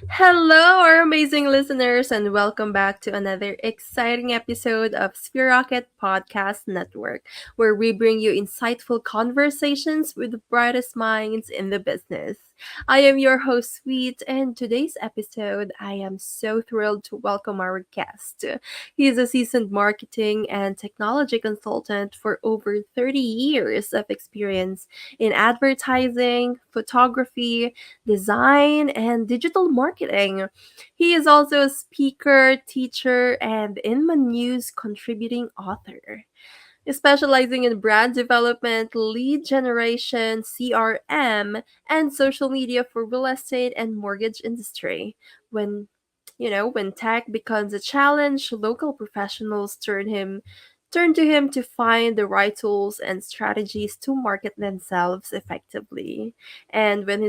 Hello, our amazing listeners, and welcome back to another exciting episode of Sphere Rocket Podcast Network, where we bring you insightful conversations with the brightest minds in the business. I am your host, Sweet, and today's episode, I am so thrilled to welcome our guest. He is a seasoned marketing and technology consultant for over 30 years of experience in advertising, photography, design, and digital marketing. He is also a speaker, teacher, and Inma News contributing author, specializing in brand development, lead generation, CRM, and social media for real estate and mortgage industry. When tech becomes a challenge, local professionals turn to him to find the right tools and strategies to market themselves effectively. And when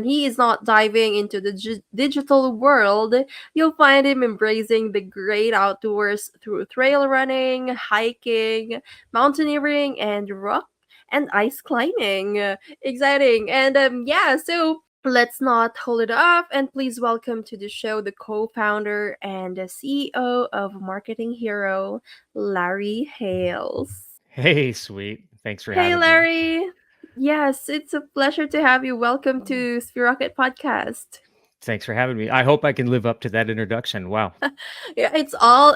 he is not diving into the digital world, you'll find him embracing the great outdoors through trail running, hiking, mountaineering, and rock and ice climbing. Exciting. And yeah, so let's not hold it off and please welcome to the show the co-founder and the CEO of Marketing Hero, Larry Hales. Hey, sweet. Thanks for Hey having me. Larry. Yes, it's a pleasure to have you. Welcome to Sphere Rocket Podcast. Thanks for having me. I hope I can live up to that introduction. Wow. Yeah, it's all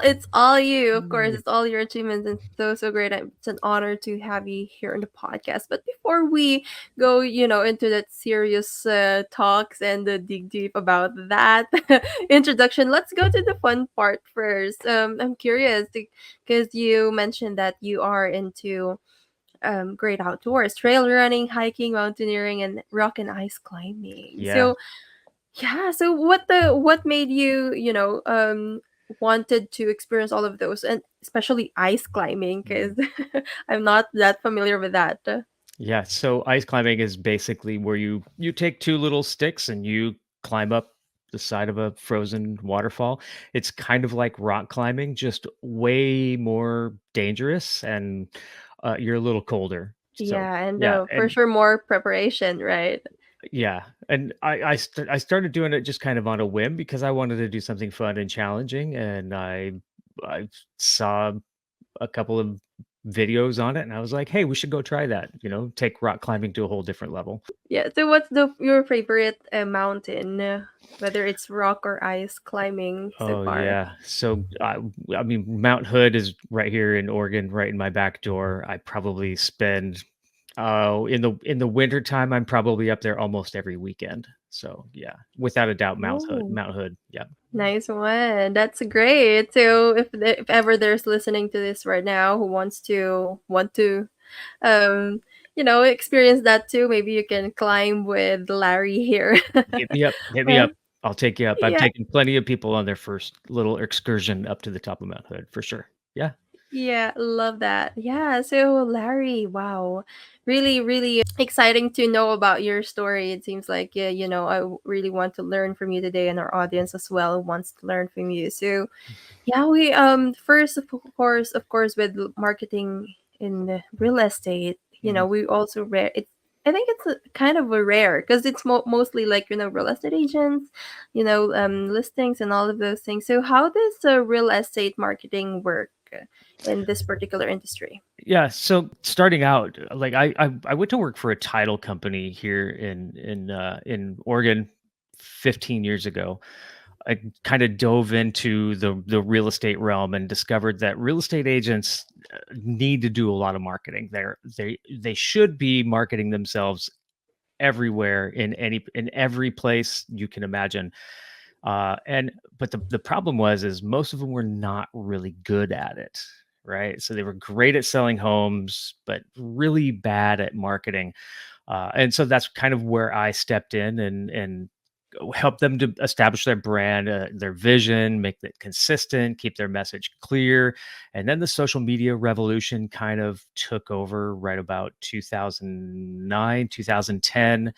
you. Of course, Mm. it's all your achievements and so great. It's an honor to have you here on the podcast. But before we go, into that serious talks and dig deep about that introduction, let's go to the fun part first. I'm curious because you mentioned that you are into great outdoors, trail running, hiking, mountaineering, and rock and ice climbing. Yeah. So yeah, so what made you, wanted to experience all of those, and especially ice climbing Mm. because I'm not that familiar with that. Yeah. So ice climbing is basically where you take two little sticks and you climb up the side of a frozen waterfall. It's kind of like rock climbing, just way more dangerous and you're a little colder. So Yeah, and yeah, for and sure more preparation, right? yeah, and I started doing it just kind of on a whim because I wanted to do something fun and challenging, and I saw a couple of videos on it, and I was like, "Hey, we should go try that." Take rock climbing to a whole different level. Yeah. So what's the your favorite mountain, whether it's rock or ice climbing so Oh far? yeah, so I mean, Mount Hood is right here in Oregon, right in my back door. I probably spend in the winter time, I'm probably up there almost every weekend. So yeah, without a doubt, Oh, Mount Hood. Yeah. nice one. That's great. So if ever there's listening to this right now who want to um experience that too, maybe you can climb with Larry here. Hit me up, hit me Well, up. I'll take you up. I've yeah, taken plenty of people on their first little excursion up to the top of Mount Hood for sure. Yeah. yeah, love that. Yeah, so Larry, wow, really exciting to know about your story. It seems like, yeah, really want to learn from you today, and our audience as well wants to learn from you. So yeah, we first of course with marketing in the real estate, Mhm. we also rare it. I think it's a, kind of a rare because it's mostly like real estate agents, listings and all of those things. So how does real estate marketing work in this particular industry? Yeah, so starting out, like I went to work for a title company here in Oregon 15 years ago. I kind of dove into the real estate realm and discovered that real estate agents need to do a lot of marketing. They should be marketing themselves everywhere in every place you can imagine. And but the problem is most of them were not really good at it, right? So they were great at selling homes, but really bad at marketing. And so that's kind of where I stepped in and help them to establish their brand, their vision, make it consistent, keep their message clear. And then the social media revolution kind of took over right about 2009, 2010.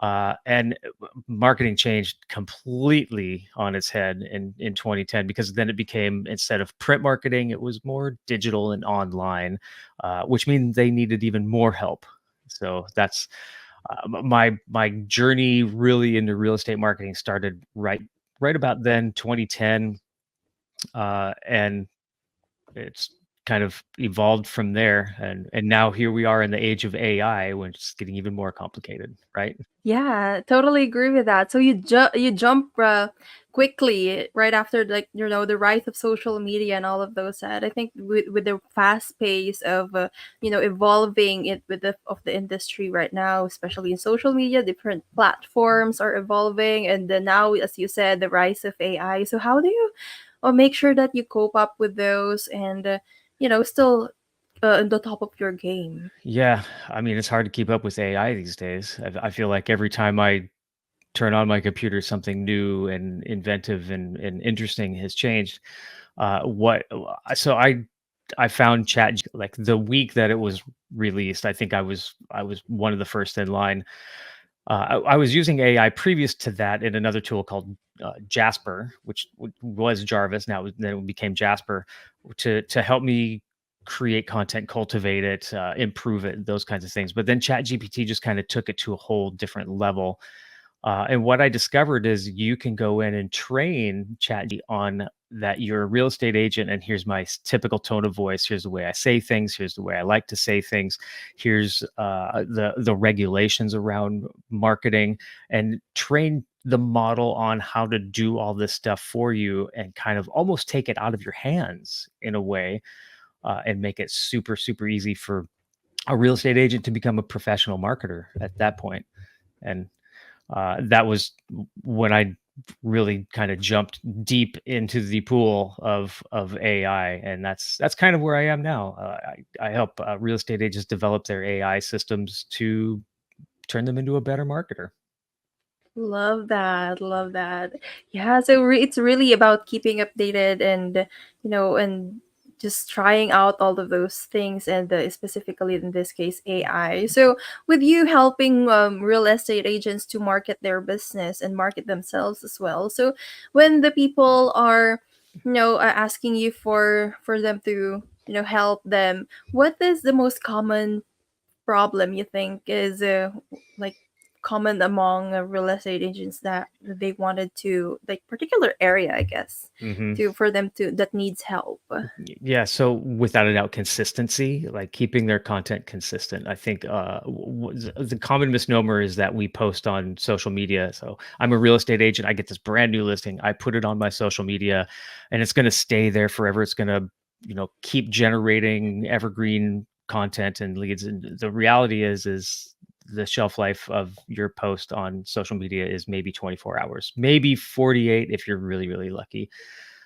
And marketing changed completely on its head in 2010 because then it became, instead of print marketing, it was more digital and online, which means they needed even more help. So My journey really into real estate marketing started right about then, 2010, and it's kind of evolved from there, and now here we are in the age of AI, when it's getting even more complicated, right? Yeah, totally agree with that. So you jump quickly right after, like, the rise of social media and all of those said. I think with the fast pace of evolving it with the industry right now, especially in social media, different platforms are evolving, and then now, as you said, the rise of AI. So how do you make sure that you cope up with those and still in the top of your game? Yeah, I mean, it's hard to keep up with AI these days. I feel like every time I turn on my computer, something new and inventive and interesting has changed. What so I found Chat like the week that it was released. I was one of the first in line. I was using AI previous to that in another tool called Jasper, which was Jarvis. Then it became Jasper to help me create content, cultivate it, improve it, those kinds of things. But then ChatGPT just kind of took it to a whole different level. And what I discovered is you can go in and train ChatGPT on that you're a real estate agent, and here's my typical tone of voice. Here's the way I say things. Here's the way I like to say things. Here's the regulations around marketing, and train the model on how to do all this stuff for you, and kind of almost take it out of your hands in a way, and make it super super easy for a real estate agent to become a professional marketer at that point. And that was when I really kind of jumped deep into the pool of AI, and that's kind of where I am now. I help real estate agents develop their AI systems to turn them into a better marketer. Love that. Love that. Yeah, so it's really about keeping updated and and just trying out all of those things, and specifically in this case AI. So with you helping real estate agents to market their business and market themselves as well. So when the people are asking you for them to help them, what is the most common problem you think is like common among real estate agents that they wanted to, like, particular area, I guess, hmm to for them to that needs help? Yeah, so without a doubt, consistency, like keeping their content consistent. I think the common misnomer is that we post on social media. So I'm a real estate agent. I get this brand new listing. I put it on my social media, and it's going to stay there forever. It's going to, keep generating evergreen content and leads. And the reality is the shelf life of your post on social media is maybe 24 hours, maybe 48 if you're really really lucky.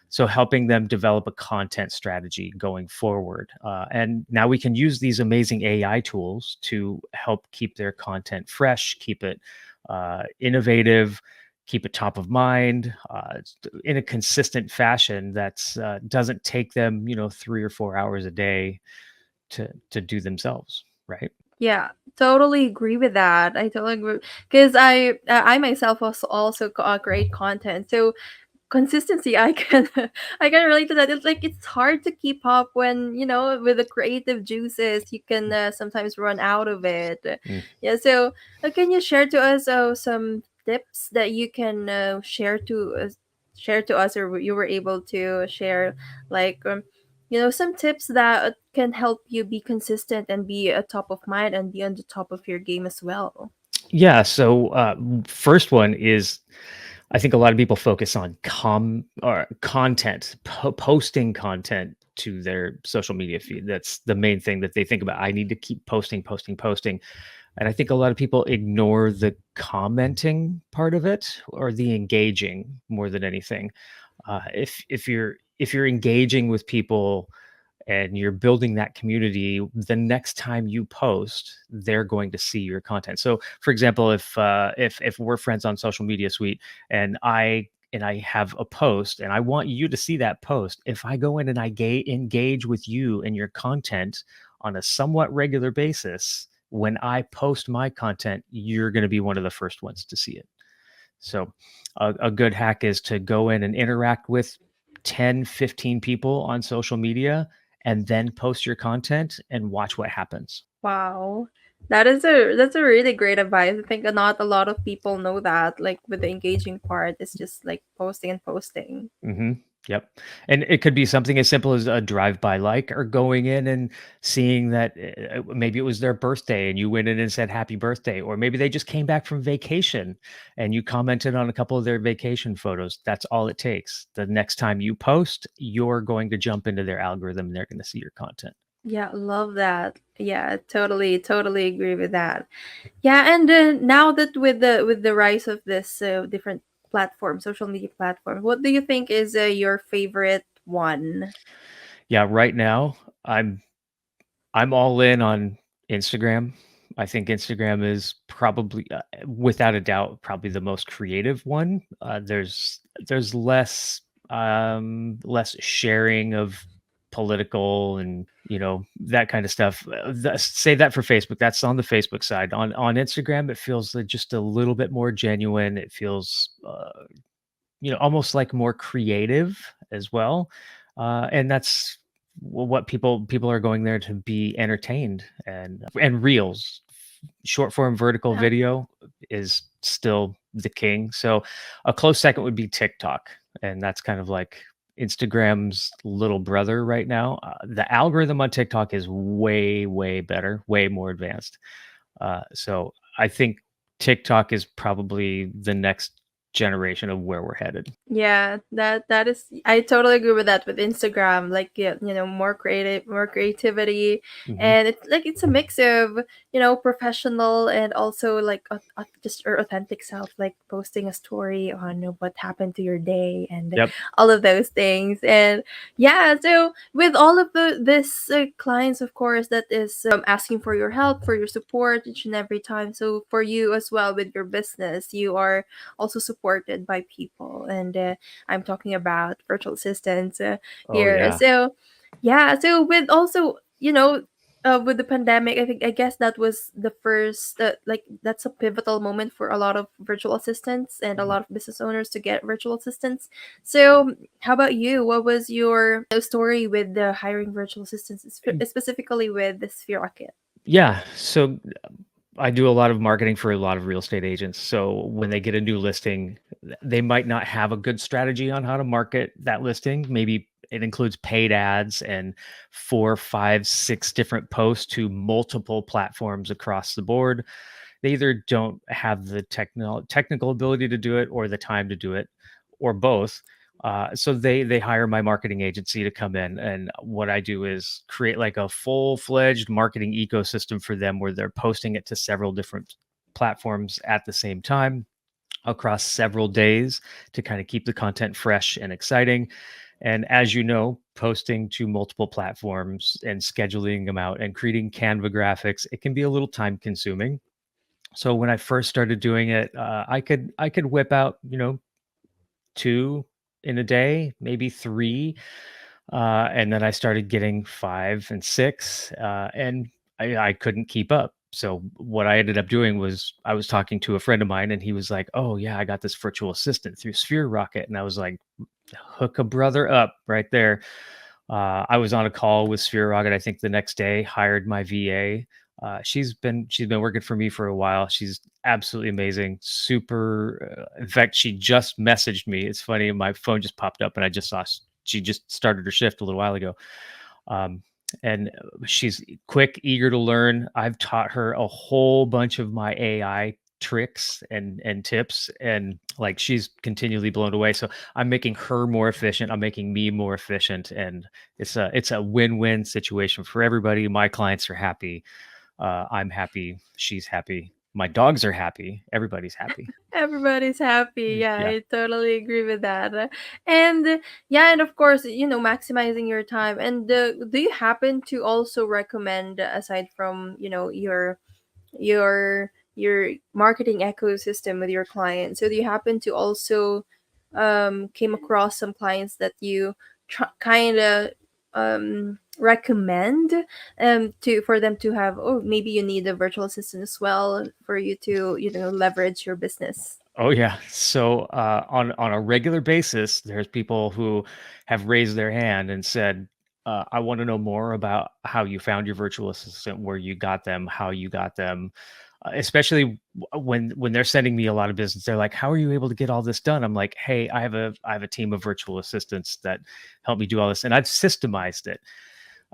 So helping them develop a content strategy going forward, and now we can use these amazing AI tools to help keep their content fresh, keep it innovative, keep it top of mind, in a consistent fashion that's doesn't take them 3 or 4 hours a day to do themselves, right? Yeah, totally agree with that. I totally agree, because I myself also create content. So consistency, I can I can relate to that. It's like it's hard to keep up when with the creative juices you can sometimes run out of it. Mm. Yeah, so can you share to us some tips that you can share to us, or you were able to share, like, some tips that can help you be consistent and be a top of mind and be on the top of your game as well? Yeah. So first one is, I think a lot of people focus on content, posting content to their social media feed. That's the main thing that they think about. I need to keep posting, posting, posting. And I think a lot of people ignore the commenting part of it, or the engaging more than anything. If you're engaging with people and you're building that community, the next time you post, they're going to see your content. So, for example, if we're friends on Social Media Suite, and I have a post and I want you to see that post, if I go in and I engage with you and your content on a somewhat regular basis, when I post my content, you're going to be one of the first ones to see it. So a good hack is to go in and interact with 10, 15 people on social media, and then post your content and watch what happens. Wow. That's a really great advice. I think not a lot of people know that. Like with the engaging part, it's just like posting and posting. Yep. And it could be something as simple as a drive-by like or going in and seeing that maybe it was their birthday and you went in and said happy birthday, or maybe they just came back from vacation and you commented on a couple of their vacation photos. That's all it takes. The next time you post, you're going to jump into their algorithm and they're going to see your content. Yeah, love that. Yeah, totally agree with that. Yeah, and now that with the rise of this different platform, social media platform, what do you think is your favorite one? Yeah, right now I'm I'm all in on Instagram. I think Instagram is probably, without a doubt, probably the most creative one. There's less sharing of political and that kind of stuff. Say that for Facebook. That's on the Facebook side. On Instagram, it feels just a little bit more genuine. It feels almost like more creative as well. And that's what people are going there to be entertained, and reels, short form vertical Yeah. video is still the king. So a close second would be TikTok, and that's kind of like Instagram's little brother right now. The algorithm on TikTok is way better, way more advanced. So I think TikTok is probably the next generation of where we're headed. Yeah, that is, I totally agree with that with Instagram. Like, yeah, more creative, more creativity, Mhm. and it's like it's a mix of professional and also like just your authentic self, like posting a story on what happened to your day and Yep. all of those things. And yeah, so with all of this clients, of course, that is asking for your help, for your support each and every time. So for you as well with your business, you are also supported by people, and I'm talking about virtual assistants Oh, here. yeah. So yeah, so with also with the pandemic, I guess that was the first like that's a pivotal moment for a lot of virtual assistants and a Mhm. lot of business owners to get virtual assistants. So how about you? What was your story with the hiring virtual assistants, specifically with the Sphere Rocket? Yeah. So I do a lot of marketing for a lot of real estate agents. So when they get a new listing, they might not have a good strategy on how to market that listing. Maybe it includes paid ads and four, five, six different posts to multiple platforms across the board. They either don't have the technical ability to do it or the time to do it, or both. So they hire my marketing agency to come in, and what I do is create like a full-fledged marketing ecosystem for them where they're posting it to several different platforms at the same time across several days to kind of keep the content fresh and exciting. And as you know, posting to multiple platforms and scheduling them out and creating Canva graphics, it can be a little time consuming. So when I first started doing it, I could whip out, 2 in a day, maybe 3, and then I started getting 5 and 6, and I couldn't keep up. So what I ended up doing was I was talking to a friend of mine, and he was like, "Oh, yeah, I got this virtual assistant through Sphere Rocket," and I was like, "Hook a brother up right there." I was on a call with Sphere Rocket, I think the next day, hired my VA. She's been working for me for a while. She's absolutely amazing. Super. In fact, she just messaged me. It's funny. My phone just popped up, and I just saw she just started her shift a little while ago. Um, and she's quick, eager to learn. I've taught her a whole bunch of my AI tricks and tips, and like she's continually blown away. So I'm making her more efficient. I'm making me more efficient, and it's a win-win situation for everybody. My clients are happy. I'm happy. She's happy. My dogs are happy. Everybody's happy. Everybody's happy. Yeah, Yeah. I totally agree with that. And yeah, and of course, maximizing your time. And do you happen to also recommend, aside from your marketing ecosystem with your clients, so do you happen to also came across some clients that you kind of recommend to for them to have, oh, maybe you need a virtual assistant as well for you to leverage your business? Oh yeah. So on a regular basis, there's people who have raised their hand and said, I want to know more about how you found your virtual assistant, where you got them, how you got them. Especially when they're sending me a lot of business, they're like, "How are you able to get all this done?" I'm like, "Hey, I have a team of virtual assistants that help me do all this, and I've systemized it."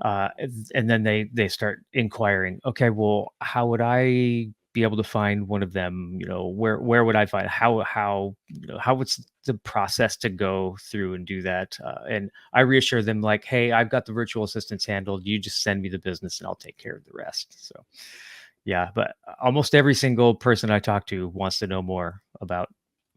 And then they start inquiring, okay, well, how would I be able to find one of them? Where would I find, how what's the process to go through and do that? And I reassure them, like, hey, I've got the virtual assistants handled, you just send me the business and I'll take care of the rest. So yeah, but almost every single person I talk to wants to know more about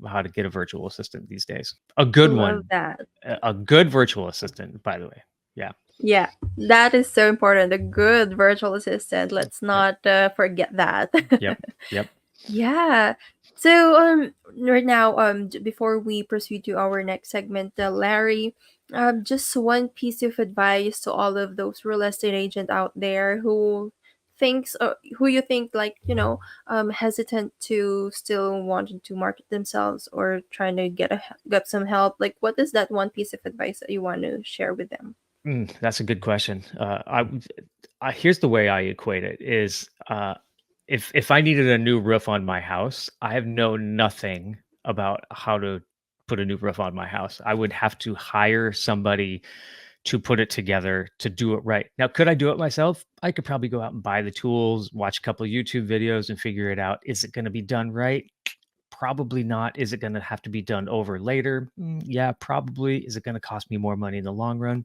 how to get a virtual assistant these days. A good Love one, that. a good virtual assistant, by the way. Yeah. Yeah, that is so important. A good virtual assistant. Let's Yep. not forget that. Yep. Yep. Yeah. So right now before we proceed to our next segment, Larry, just one piece of advice to all of those real estate agent out there who you think, like, hesitant to still wanting to market themselves or trying to get some help. Like, what is that one piece of advice that you want to share with them? That's a good question. Here's the way I equate it: is if I needed a new roof on my house, I have known nothing about how to put a new roof on my house. I would have to hire somebody to put it together to do it right. Now, could I do it myself? I could probably go out and buy the tools, watch a couple of YouTube videos, and figure it out. Is it going to be done right? Probably not. Is it going to have to be done over later? Yeah, probably. Is it going to cost me more money in the long run?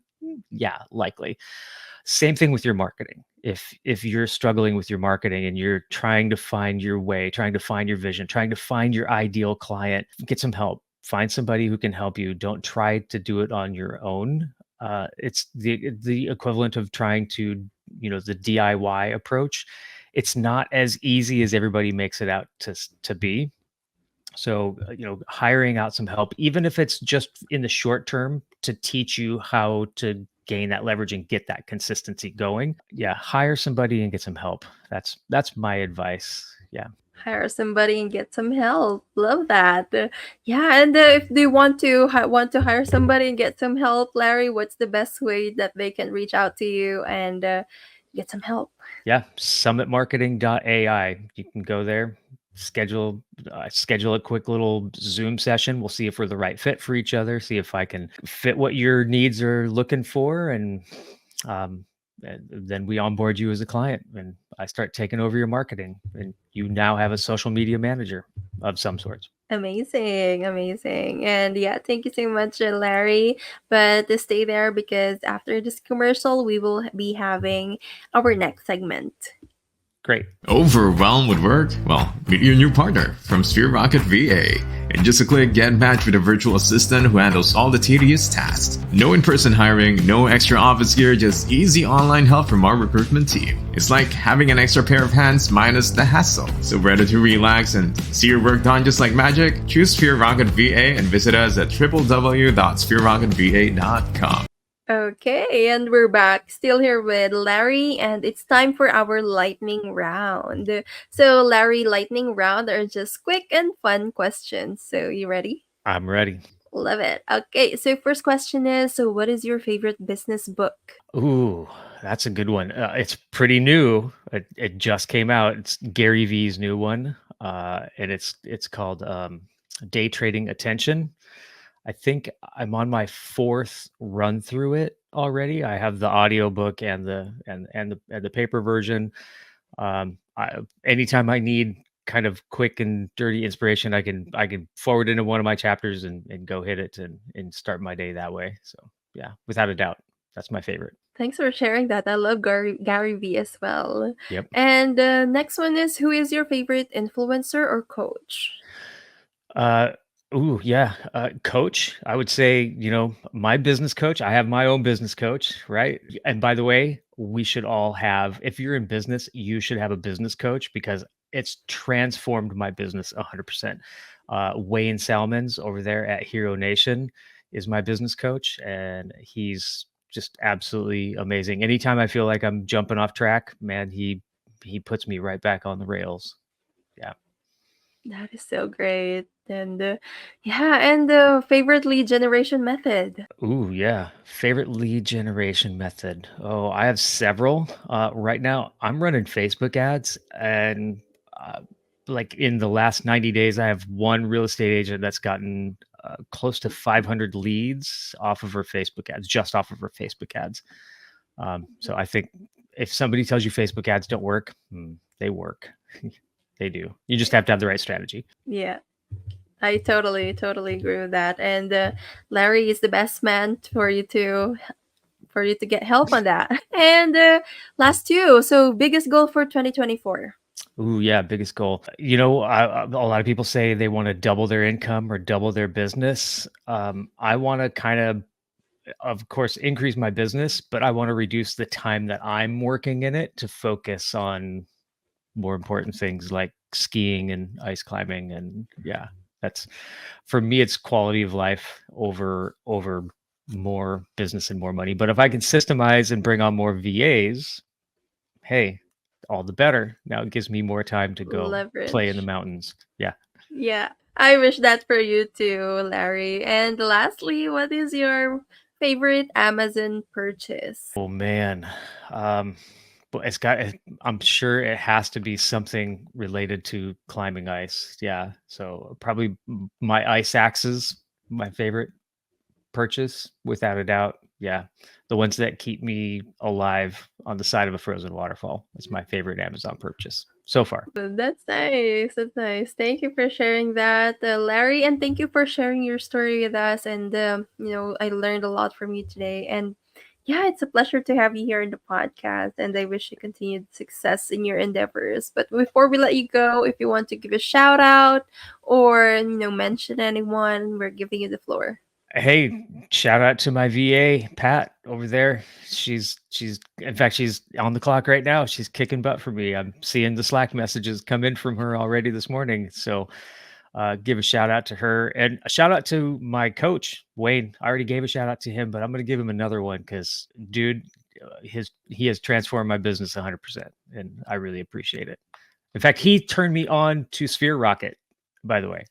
Yeah, likely. Same thing with your marketing. If you're struggling with your marketing and you're trying to find your way, trying to find your vision, trying to find your ideal client, get some help. Find somebody who can help you. Don't try to do it on your own. It's the equivalent of trying to, the DIY approach. It's not as easy as everybody makes it out to be. So, hiring out some help, even if it's just in the short term to teach you how to gain that leverage and get that consistency going. Yeah, hire somebody and get some help. That's my advice. Yeah. Hire somebody and get some help. Love that. Yeah, and if they want to hire somebody and get some help, Larry, what's the best way that they can reach out to you and get some help? Yeah, summitmarketing.ai. You can go there, schedule a quick little Zoom session. We'll see if we're the right fit for each other, see if I can fit what your needs are looking for, um, and then we onboard you as a client, and I start taking over your marketing, and you now have a social media manager of some sorts. Amazing, amazing. And yeah, thank you so much, Larry. But to stay there because after this commercial, we will be having our next segment. Great. Overwhelmed with work? Well, meet your new partner from Sphere Rocket VA. In just a click, get matched with a virtual assistant who handles all the tedious tasks. No in-person hiring, no extra office gear, just easy online help from our recruitment team. It's like having an extra pair of hands minus the hassle. So ready to relax and see your work done just like magic? Choose Sphere Rocket VA and visit us at www.sphererocketva.com. Okay, and we're back. Still here with Larry, and it's time for our lightning round. So, Larry, lightning round are just quick and fun questions. So, you ready? I'm ready. Love it. Okay, so first question is, so what is your favorite business book? Ooh, that's a good one. It's pretty new. It just came out. It's Gary Vee's new one, and it's called Day Trading Attention. I think I'm on my fourth run through it already. I have the audiobook and the paper version. Anytime I need kind of quick and dirty inspiration, I can forward into one of my chapters and go hit it and start my day that way. So yeah, without a doubt, that's my favorite. Thanks for sharing that. I love Gary Vee as well. Yep. And next one is, who is your favorite influencer or coach? Uh, ooh, yeah. Coach, I would say, my business coach. I have my own business coach, right? And by the way, we should all have, if you're in business, you should have a business coach because it's transformed my business 100%. Wayne Salmons over there at Hero Nation is my business coach, and he's just absolutely amazing. Anytime I feel like I'm jumping off track, man, he puts me right back on the rails. Yeah. That is so great. And yeah, and favorite lead generation method. Ooh, yeah. Favorite lead generation method. Oh, I have several. Right now, I'm running Facebook ads, and uh, like in the last 90 days, I have one real estate agent that's gotten close to 500 leads off of her Facebook ads, just off of her Facebook ads. So I think if somebody tells you Facebook ads don't work, they work. They do. You just have to have the right strategy. Yeah, I totally agree with that. And Larry is the best man for you to get help on that. And last two. So biggest goal for 2024. Ooh, yeah, biggest goal. A lot of people say they want to double their income or double their business. I want to of course, increase my business, but I want to reduce the time that I'm working in it to focus on more important things like skiing and ice climbing. And yeah, that's for me, it's quality of life over more business and more money. But if I can systemize and bring on more VAs, hey, all the better. Now it gives me more time to go play in the Leverage. mountains. Yeah. Yeah, I wish that for you too, Larry. And lastly, what is your favorite Amazon purchase? Oh man. Um, but I'm sure it has to be something related to climbing ice. Yeah. So probably my ice axes, my favorite purchase, without a doubt. Yeah. The ones that keep me alive on the side of a frozen waterfall. It's my favorite Amazon purchase so far. That's nice. That's nice. Thank you for sharing that, Larry, and thank you for sharing your story with us. And I learned a lot from you today. And yeah, it's a pleasure to have you here in the podcast. And I wish you continued success in your endeavors. But before we let you go, if you want to give a shout out or mention anyone, we're giving you the floor. Hey, shout out to my VA, Pat, over there. In fact, she's on the clock right now. She's kicking butt for me. I'm seeing the Slack messages come in from her already this morning. So give a shout out to her and a shout out to my coach, Wayne. I already gave a shout out to him, but I'm going to give him another one because, dude, he has transformed my business 100%, and I really appreciate it. In fact, he turned me on to Sphere Rocket, by the way.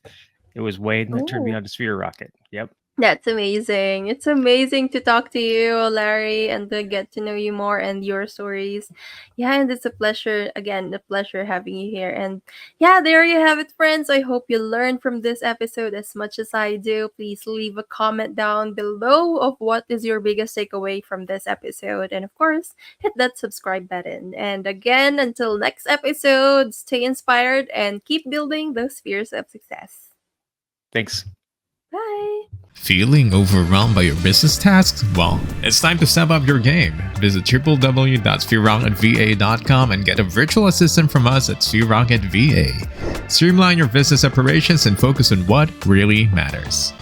It was Wayne that turned me Oh. on to Sphere Rocket. Yep. That's amazing. It's amazing to talk to you, Larry, and to get to know you more and your stories. Yeah, and it's a pleasure, again, a pleasure having you here. And yeah, there you have it, friends. I hope you learned from this episode as much as I do. Please leave a comment down below of what is your biggest takeaway from this episode. And of course, hit that subscribe button. And again, until next episode, stay inspired and keep building those spheres of success. Thanks. Bye. Feeling overwhelmed by your business tasks? Well, it's time to step up your game. Visit www.sphererocketva.com and get a virtual assistant from us at Sphere Rocket VA. Streamline your business operations and focus on what really matters.